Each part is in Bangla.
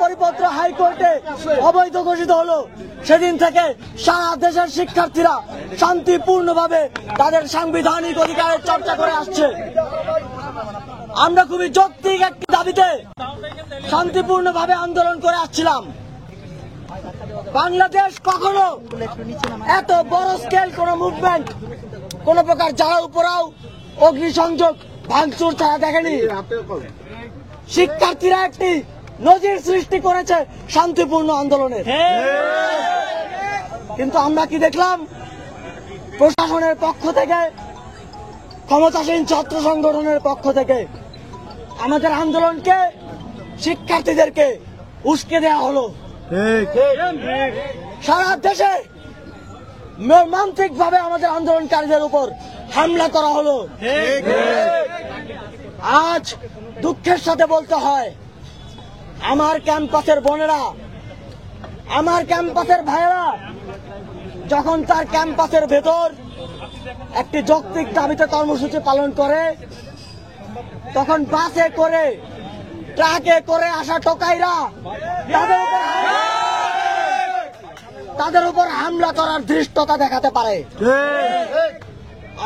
পরিপত্র হাইকোর্টে অবৈধ ঘোষিত হলো, সেদিন থেকে সারা দেশের শিক্ষার্থীরা শান্তিপূর্ণভাবে তাদের সাংবিধানিক অধিকারের চর্চা করে আসছে। আমরা খুবই যৌক্তিক একটি দাবিতে শান্তিপূর্ণভাবে আন্দোলন করে আসছিলাম। বাংলাদেশ কখনো এত বড় স্কেল কোন মুভমেন্ট, কোন প্রকার জ্বালাও পোড়াও, অগ্নিসংযোগ, ভাঙচুর ছাড়া দেখেনি। শিক্ষার্থীরা একটি নজির সৃষ্টি করেছে শান্তিপূর্ণ আন্দোলনের। কিন্তু আমরা কি দেখলাম? প্রশাসনের পক্ষ থেকে, ক্ষমতাসীন ছাত্র সংগঠনের পক্ষ থেকে আমাদের আন্দোলনকে, শিক্ষার্থীদেরকে উস্কে দেওয়া হলো। সারা দেশে মর্মান্তিক ভাবে আমাদের আন্দোলনকারীদের উপর হামলা করা হলো। আজ দুঃখের সাথে বলতে হয়, আমার ক্যাম্পাসের বোনেরা, আমার ক্যাম্পাসের ভাইয়েরা যখন তার ক্যাম্পাসের ভেতর একটি যৌক্তিক দাবিতে কর্মসূচি পালন করে, তখন বাসে করে, ট্রাকে করে আসা টোকাইরা তাদের উপর হামলা করার ধৃষ্টতা দেখাতে পারে।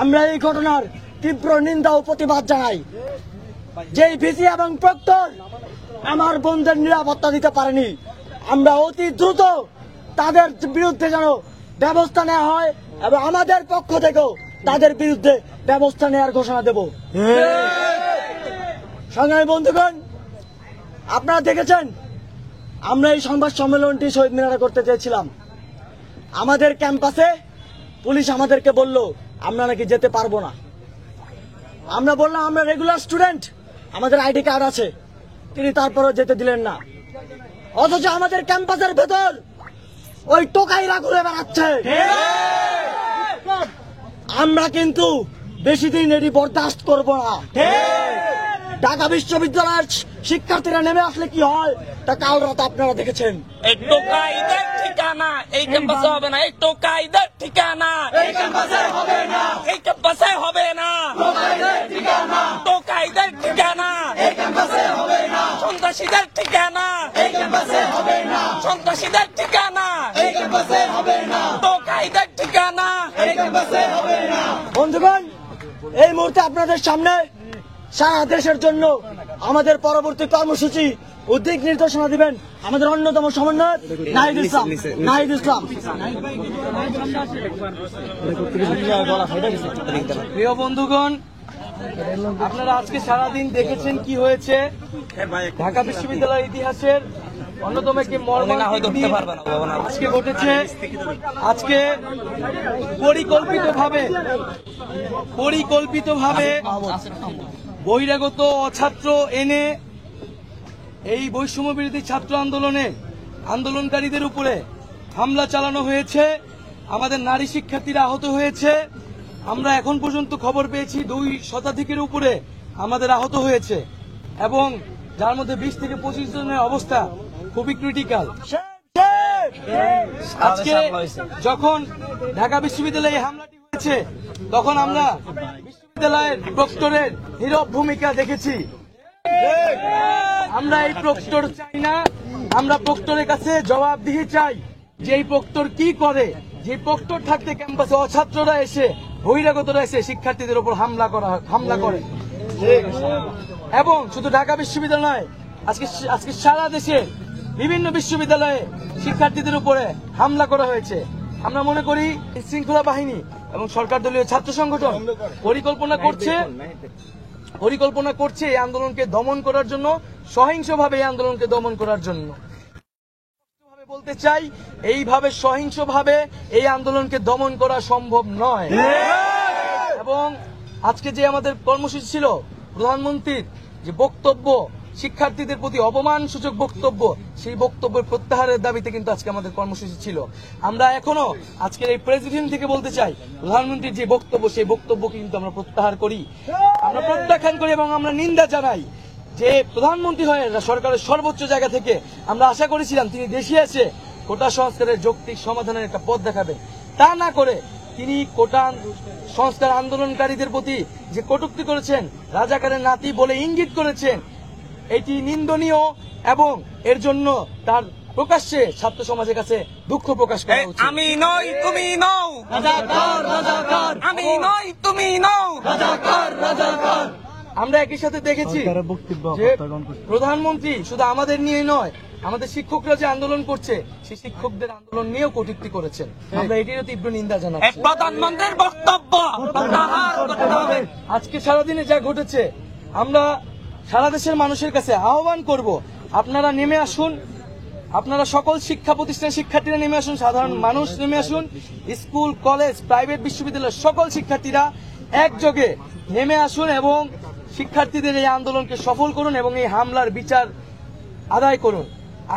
আমরা এই ঘটনার তীব্র নিন্দা ও প্রতিবাদ জানাই। যেই ভিসি এবং প্রক্টর আমার বোনদের নিরাপত্তা দিতে পারেনি, আমরা অতি দ্রুত তাদের বিরুদ্ধে যেন ব্যবস্থা নেওয়া হয় এবং আমাদের পক্ষ থেকেও তাদের বিরুদ্ধে ব্যবস্থা নেওয়ার ঘোষণা দেব। সংগ্রামী বন্ধুগণ, আপনারা দেখেছেন আমরা এই সংবাদ সম্মেলনটি শহীদ মিনারে করতে চেয়েছিলাম। আমাদের ক্যাম্পাসে পুলিশ আমাদেরকে বলল আমরা নাকি যেতে পারবো না। আমরা বললাম আমরা রেগুলার স্টুডেন্ট, আমাদের আইডি কার্ড আছে। তিনি তারপরও যেতে দিলেন না। অথচ আমাদের ক্যাম্পাসের ভেতর ওই টোকাইরা ঘুরে বেড়াচ্ছে। আমরা কিন্তু বেশি দিন এটি বরদাস্ত করব না। ঢাকা বিশ্ববিদ্যালয়ের শিক্ষার্থীরা নেমে আসলে কি হয় তা কাল রাত আপনারা দেখেছেন। এই টোকাইদের ঠিকানা এই ক্যাম্পাসে হবে না, এই টোকাইদের ঠিকানা এই ক্যাম্পাসে হবে না, এই ক্যাম্পাসে হবে না, টোকাইদের ঠিকানা এই ক্যাম্পাসে হবে না, সন্ত্রাসীদের ঠিকানা এই ক্যাম্পাসে হবে না, সন্ত্রাসীদের ঠিকানা এই ক্যাম্পাসে হবে না, টোকাইদের ঠিকানা এই ক্যাম্পাসে হবে না। বন্ধুগণ, এই মুহূর্তে আপনাদের সামনে সারা দেশের জন্য আমাদের পরবর্তী কর্মসূচি ও দিক নির্দেশনা দিবেন আমাদের অন্যতম সমন্বয়ক নাহিদ ইসলাম। প্রিয় বন্ধুগণ, আপনারা আজকে সারাদিন দেখেছেন কি হয়েছে। ঢাকা বিশ্ববিদ্যালয়ের ইতিহাসের অন্যতম একটি মর্মান্তিক দিন আজকে ঘটেছে। আজকে পরিকল্পিতভাবে বহিরাগত অছাত্র এনে এই বৈষম্য বিরোধী ছাত্র আন্দোলনকারীদের উপরে হামলা চালানো হয়েছে। আমাদের নারী শিক্ষার্থীরা আহত হয়েছে। আমরা এখন পর্যন্ত খবর পেয়েছি 2 শতাধিকের উপরে আমাদের আহত হয়েছে এবং যার মধ্যে 20 থেকে 25 জনের অবস্থা খুবই ক্রিটিক্যাল। আজকে যখন ঢাকা বিশ্ববিদ্যালয়ে হামলাটি হয়েছে তখন আমরা বিশ্ববিদ্যালয়ের প্রক্টরের নীরব ভূমিকা দেখেছি। আমরা এই প্রক্টর চাই না, আমরা প্রক্টরের কাছে জবাবদিহি চাই যে এই প্রক্টর কি করে। যে প্রক্টর থাকতে ক্যাম্পাসে অছাত্ররা এসে, বহিরাগতরা এসে শিক্ষার্থীদের উপর হামলা করে এবং শুধু ঢাকা বিশ্ববিদ্যালয় আজকে সারা দেশে বিভিন্ন বিশ্ববিদ্যালয়ে শিক্ষার্থীদের উপরে হামলা করা হয়েছে। আমরা মনে করি শৃঙ্খলা বাহিনী এবং সরকার দলীয় ছাত্র সংগঠন পরিকল্পনা করছে এই আন্দোলনকে দমন করার জন্য, সহিংসভাবে এই আন্দোলনকে দমন করার জন্য। বলতে চাই, এইভাবে সহিংসভাবে এই আন্দোলনকে দমন করা সম্ভব নয়। এবং আজকে যে আমাদের কর্মসূচি ছিল, প্রধানমন্ত্রীর যে বক্তব্য, শিক্ষার্থীদের প্রতি অপমানসূচক বক্তব্য, সেই বক্তব্যের প্রত্যাহারের দাবিতে কিন্তু আজকে আমাদের কর্মসূচি ছিল। আমরা এখনো আজকের এই প্রেসিডেন্ট থেকে বলতে চাই, প্রধানমন্ত্রীর যে বক্তব্য, সেই বক্তব্যকে কিন্তু আমরা প্রত্যাহার করি, আমরা প্রত্যাখ্যান করি এবং আমরা নিন্দা জানাই যে প্রধানমন্ত্রী হয়ে সরকারের সর্বোচ্চ জায়গা থেকে আমরা আশা করেছিলাম তিনি দেশে এসে কোটা সংস্কারের যৌক্তিক সমাধানের একটা পথ দেখাবেন। তা না করে তিনি কোটা সংস্কার আন্দোলনকারীদের প্রতি যে কটূক্তি করেছেন, রাজাকারের নাতি বলে ইঙ্গিত করেছেন, এটি নিন্দনীয় এবং এর জন্য তার প্রকাশ্যে ছাত্র সমাজের কাছে দুঃখ প্রকাশ করা উচিত। আমি নই তুমি নও, রাজাকার রাজাকার আমি নই তুমি নও। রাজাকার রাজাকার। আমরা একই সাথে দেখেছি যে প্রধানমন্ত্রী শুধু আমাদের নিয়ে নয়, আমাদের শিক্ষকরা যে আন্দোলন করছে সেই শিক্ষকদের আন্দোলন নিয়েও কটূক্তি করেছেন। আমরা এটিরও তীব্র নিন্দা এই জানাচ্ছি। প্রধানমন্ত্রীর বক্তব্য প্রত্যাহার করতে হবে। আজকে সারাদিনে যা ঘটেছে, আমরা সারা দেশের মানুষের কাছে আহ্বান করব, আপনারা নেমে আসুন, আপনারা সকল শিক্ষা প্রতিষ্ঠানের শিক্ষার্থীরা নেমে আসুন, সাধারণ মানুষ নেমে আসুন, স্কুল কলেজ প্রাইভেট বিশ্ববিদ্যালয়ের সকল শিক্ষার্থীরা একযোগে নেমে আসুন এবং শিক্ষার্থীদের এই আন্দোলনকে সফল করুন এবং এই হামলার বিচার আদায় করুন।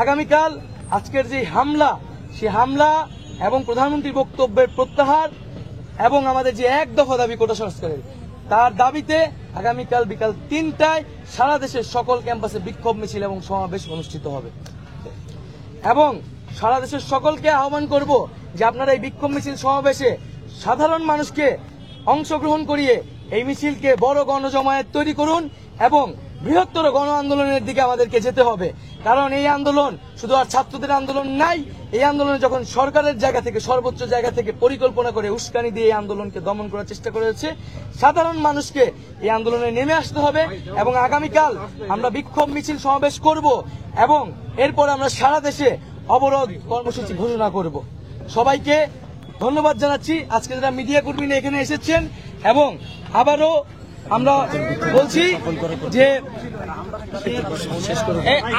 আগামীকাল আজকের যে হামলা, সেই হামলা এবং প্রধানমন্ত্রীর বক্তব্যের প্রত্যাহার এবং আমাদের যে এক দফা দাবি কোটা সংস্কারের, তার দাবিতে আগামীকাল বিকাল 3টায় সারা দেশের সকল ক্যাম্পাসে বিক্ষোভ মিছিল এবং সমাবেশ অনুষ্ঠিত হবে। এবং সারা দেশের সকলকে আহ্বান করব যে আপনারা এই বিক্ষোভ মিছিল সমাবেশে সাধারণ মানুষকে অংশগ্রহণ করিয়ে এই মিছিলকে বড় গণজমায়েত তৈরি করুন এবং বৃহত্তর গণ আন্দোলনের দিকে আমাদেরকে যেতে হবে। কারণ এই আন্দোলন শুধু আর ছাত্রদের আন্দোলন নাই, এই আন্দোলনে যখন সরকারের জায়গা থেকে, সর্বোচ্চ জায়গা থেকে পরিকল্পনা করে উস্কানি দিয়ে এই আন্দোলনকে দমন করার চেষ্টা করেছে, সাধারণ মানুষকে এই আন্দোলনে নেমে আসতে হবে এবং আগামীকাল আমরা বিক্ষোভ মিছিল সমাবেশ করব এবং এরপর আমরা সারা দেশে অবরোধ কর্মসূচি ঘোষণা করব। সবাইকে ধন্যবাদ জানাচ্ছি আজকে যারা মিডিয়া কর্মীরা এখানে এসেছেন এবং আবারও আমরা বলছি যে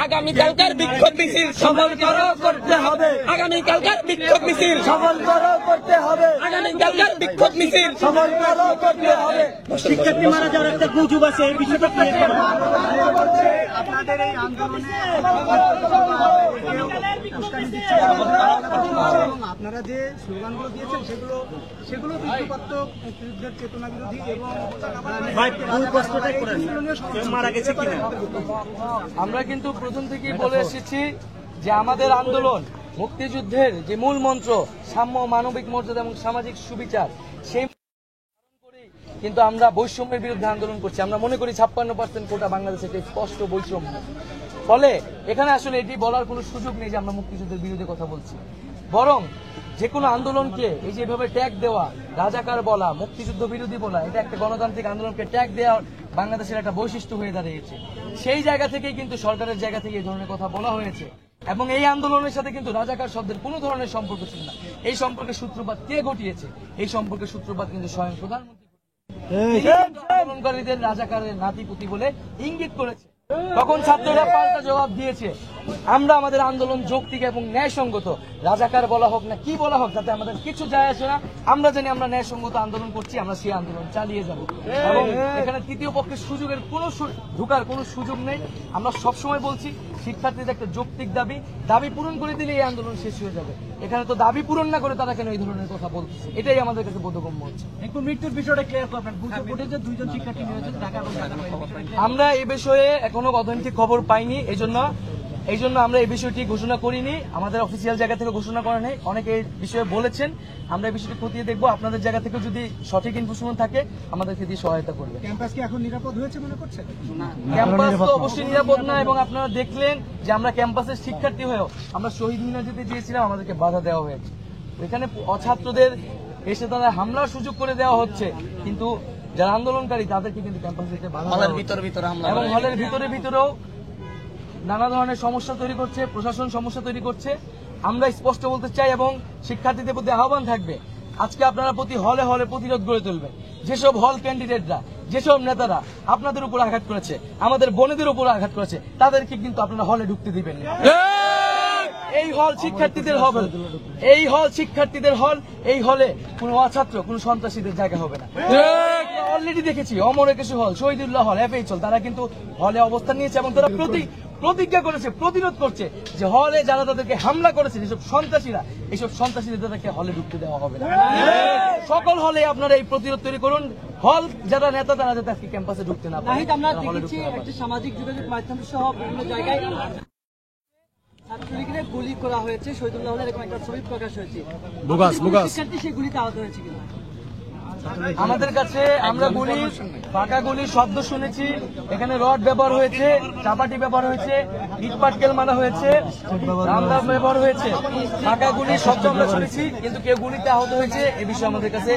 আগামীকালকার বিক্ষোভ মিছিল সফল করতে হবে। আগামীকালকার বিক্ষোভ মিছিল সফল করতে হবে। আগামীকালকার বিক্ষোভ মিছিল সফল করতে হবে। শিক্ষার্থী মারা যাওয়ার একটা গুজব আছে, এই বিষয়টা ক্লিয়ার করুন। আপনাদের এই আন্দোলনে আপনারা যে স্লোগানগুলো দিয়েছেন সেগুলো বিদ্রুপাত্মক মুক্তিযুদ্ধের চেতনা বিরোধী এবং মারা গেছে কিনা আমরা কিন্তু প্রথম থেকেই বলে এসেছি যে আমাদের আন্দোলন মুক্তিযুদ্ধের যে মূল মন্ত্র সাম্য, মানবিক মর্যাদা এবং সামাজিক সুবিচার, সেই কিন্তু আমরা বৈষম্যের বিরুদ্ধে আন্দোলন করছি। আমরা মনে করি 56% কোটা বাংলাদেশে একটা স্পষ্ট বৈষম্য। ফলে এখানে আসলে এটি বলার কোনো সুযোগ নেই যে আমরা মুক্তিযুদ্ধের বিরুদ্ধে কথা বলছি, বরং যে কোনো আন্দোলনকে এই যে এভাবে ট্যাগ দেওয়া, রাজাকার বলা, মুক্তিযুদ্ধ বিরোধী বলা, এটা একটা গণতান্ত্রিক আন্দোলনকে ট্যাগ দেওয়া বাংলাদেশের একটা বৈশিষ্ট্য হয়ে দাঁড়িয়েছে। সেই জায়গা থেকেই কিন্তু সরকারের জায়গা থেকে এই ধরনের কথা বলা হয়েছে এবং এই আন্দোলনের সাথে কিন্তু রাজাকার শব্দের কোনো ধরনের সম্পর্ক ছিল না। এই সম্পর্কে সূত্রপাত কে ঘটিয়েছে? এই সম্পর্কে সূত্রপাত কিন্তু স্বয়ং প্রধানমন্ত্রী আন্দোলনকারীদের রাজাকারের নাতিপুতি বলে ইঙ্গিত করেছে। তখন ছাত্ররা পাল্টা জবাব দিয়েছে, আমরা আমাদের আন্দোলন যৌক্তিক এবং ন্যায়সঙ্গত, রাজাকার বলা হোক না কি বলা হোক তাতে আমাদের কিছু যায় আসে না, আমরা জানি আমরা ন্যায়সঙ্গত আন্দোলন করছি, আমরা সেই আন্দোলন চালিয়ে যাব এবং এখানে তৃতীয় পক্ষের সুযোগের কোনো ঢুকার কোনো সুযোগ নেই। আমরা সবসময় বলছি শিক্ষার্থীদের একটা যৌক্তিক দাবি পূরণ করে দিলে এই আন্দোলন শেষ হয়ে যাবে। এখানে তো দাবি পূরণ না করে তারা কেন এই ধরনের কথা বলতেছে, এটাই আমাদের কাছে বোধগম্য হচ্ছে। একটু মৃত্যুর বিষয়টা ক্লিয়ার করবেন। বুঝতে যে 2 জন শিক্ষার্থী নিহত ঢাকা এবং আমরা এই বিষয়ে এখনো অথেন্টিক খবর পাইনি, এই জন্য আমরা এই বিষয়টি ঘোষণা করিনি, আমাদের অফিসিয়াল জায়গা থেকে ঘোষণা করা নেই। অনেকে এই বিষয়ে বলেছেন, আমরা এই বিষয়টি খতিয়ে দেখবো। আপনাদের জায়গা থেকে যদি সঠিক ইনফরমেশন থাকে আমাদেরকে দিয়ে সহায়তা করবে। ক্যাম্পাস কি এখন নিরাপদ হয়েছে মনে করছেন? ক্যাম্পাস তো অবশ্যই নিরাপদ না এবং আপনারা দেখলেন যে আমরা ক্যাম্পাসের শিক্ষার্থী হয়েও আমরা শহীদ মিনার যেতে চেয়েছিলাম, আমাদেরকে বাধা দেওয়া হয়েছে। এখানে অছাত্রদের এসে তারা হামলার সুযোগ করে দেওয়া হচ্ছে, কিন্তু যারা আন্দোলনকারী তাদেরকে কিন্তু ক্যাম্পাসে যেতে বাধা দেওয়া হচ্ছে। এবং হলের ভিতরেও নানা ধরনের সমস্যা তৈরি করছে, প্রশাসন সমস্যা তৈরি করছে। আমরা স্পষ্ট বলতে চাই এবং শিক্ষার্থীদের প্রতি আহ্বান থাকবে, আজকে আপনারা প্রতি হলে হলে প্রতিরোধ গড়ে তুলবেন। যেসব হল ক্যান্ডিডেটরা, যেসব নেতারা আপনাদের উপর আঘাত করেছে, আমাদের বোনেদের উপর আঘাত করেছে, তাদেরকে কিন্তু আপনারা হলে ঢুকতে দিবেন না। এই হল শিক্ষার্থীদের হবে, এই হল শিক্ষার্থীদের হল, এই হলে কোনো অছাত্র, কোনো সন্ত্রাসীদের জায়গা হবে না। অলরেডি দেখেছি অমর একুশে হল, শহীদুল্লাহ হল, এফএইচল, তারা কিন্তু হলে অবস্থান নিয়েছে এবং তারা প্রতিজ্ঞা করেছে, প্রতিরোধ করছে যে হলে যারা তাদেরকে হামলা করেছে, যেসব সন্ত্রাসীরা, এইসব সন্ত্রাসীদের তাদেরকে হলে ঢুকতে দেওয়া হবে না। সকল হলে আপনারা এই প্রতিরোধ তৈরি করুন, হল যারা নেতা তারা যাতে আজকে ক্যাম্পাসে ঢুকতে না পারে। আমরা দেখেছি একটা সামাজিক যোগাযোগ মাধ্যম সহ বিভিন্ন জায়গায় ছাত্রলীগের গুলি করা হয়েছে, শহীদুল্লাহ হলের এরকম একটা ছবি প্রকাশ হয়েছে। শিক্ষার্থী সেই গুলিতে আহত হয়েছে কিনা? আমাদের কাছে আমরা গুলি ফাঁকা গুলির শব্দ শুনেছি, এখানে রড ব্যবহার হয়েছে, চাপাটি ব্যবহার হয়েছে, ইট পাটকেল মারা হয়েছে, রামদা ব্যবহার হয়েছে। ফাঁকা গুলির শব্দ আমরা শুনেছি, কিন্তু কেউ গুলিতে আহত হয়েছে এ বিষয়ে আমাদের কাছে